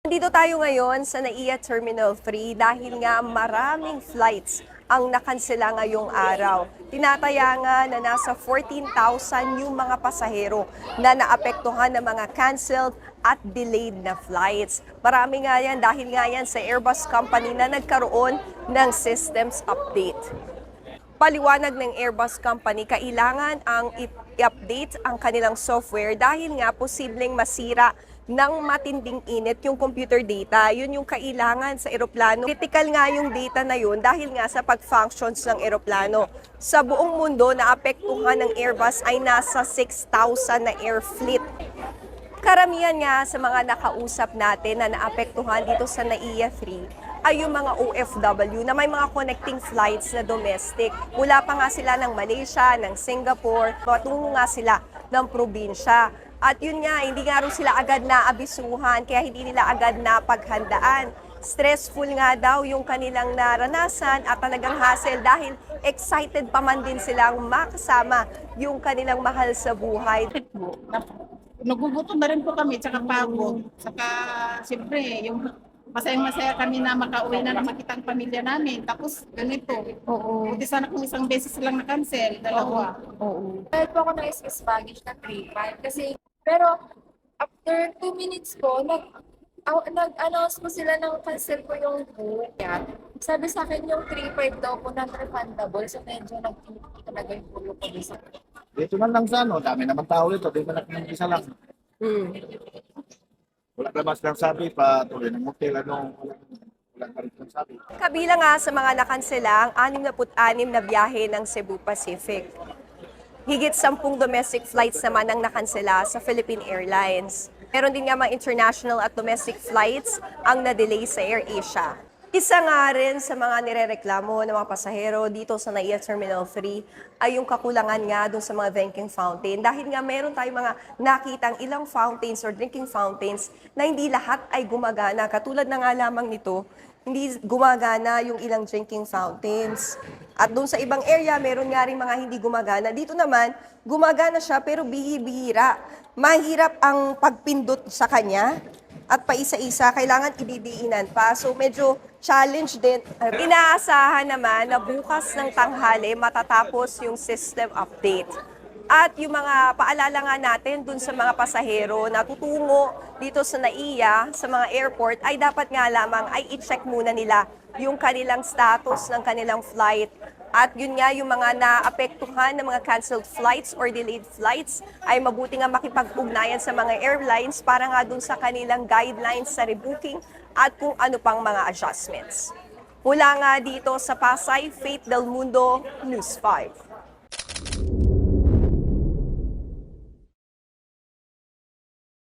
Dito tayo ngayon sa NAIA Terminal 3 dahil nga maraming flights ang nakansela ngayong araw. Tinataya nga na nasa 14,000 yung mga pasahero na naapektuhan ng mga canceled at delayed na flights. Marami nga yan dahil nga yan sa Airbus company na nagkaroon ng systems update. Paliwanag ng Airbus company, kailangan ang i-update ang kanilang software dahil nga posibleng masira ng matinding init yung computer data. Yun yung kailangan sa eroplano. Critical nga yung data na yun dahil nga sa pag-functions ng eroplano. Sa buong mundo, naapektuhan ng Airbus ay nasa 6,000 na air fleet. Karamihan nga sa mga nakausap natin na naapektuhan dito sa NAIA 3 ay yung mga OFW na may mga connecting flights na domestic. Mula pa nga sila ng Malaysia, ng Singapore, patungo nga sila ng probinsya. At yun nga, hindi nga rin sila agad na abisuhan, kaya hindi nila agad na paghandaan. Stressful nga daw yung kanilang naranasan at talagang hassle dahil excited pa man din silang makasama yung kanilang mahal sa buhay. Nagugutom na rin po kami, tsaka pagod. Tsaka, siyempre, yung masayang-masaya kami na makauwi na makita ang pamilya namin. Tapos, ganito. Oo. Buti sana kung isang beses lang na-cancel, dalawa. Oo. Dahil po ako na-excess baggage na 3-5 kasi, pero after 2 minutes po, nag-announce po sila ng cancel po yung book. Sabi sa akin yung 3-5 daw po non-refundable, so medyo nag-tip talaga yung pulo ko sa akin. Dito man lang sa dami naman tao dito, di ba ng isa lang. Wala labas lang sabi pa, tuloy ng motel, wala pa rin lang sabi. Kabilang nga sa mga nakansela ang 66 na biyahe ng Cebu Pacific. Higit 10 domestic flights naman ang nakansela sa Philippine Airlines. Meron din nga mga international at domestic flights ang na-delay sa AirAsia. Isa nga rin sa mga nirereklamo ng mga pasahero dito sa NAIA Terminal 3 ay yung kakulangan nga doon sa mga drinking fountain. Dahil nga meron tayong mga nakitang ilang fountains or drinking fountains na hindi lahat ay gumagana. Katulad na nga lamang nito, hindi gumagana yung ilang drinking fountains. At doon sa ibang area, meron nga rin mga hindi gumagana. Dito naman, gumagana siya pero bihira. Mahirap ang pagpindot sa kanya. At paisa-isa, kailangan ibidiinan pa. So medyo challenge din. Inaasahan naman na bukas ng tanghali matatapos yung system update. At yung mga paalala nga natin dun sa mga pasahero na tutungo dito sa NAIA, sa mga airport, ay dapat nga lamang ay i-check muna nila yung kanilang status ng kanilang flight. At yun nga, yung mga naapektuhan ng mga canceled flights or delayed flights ay mabuti nga makipag-ugnayan sa mga airlines para nga dun sa kanilang guidelines sa rebooking at kung ano pang mga adjustments. Mula nga dito sa Pasay, Faith Del Mundo, News 5.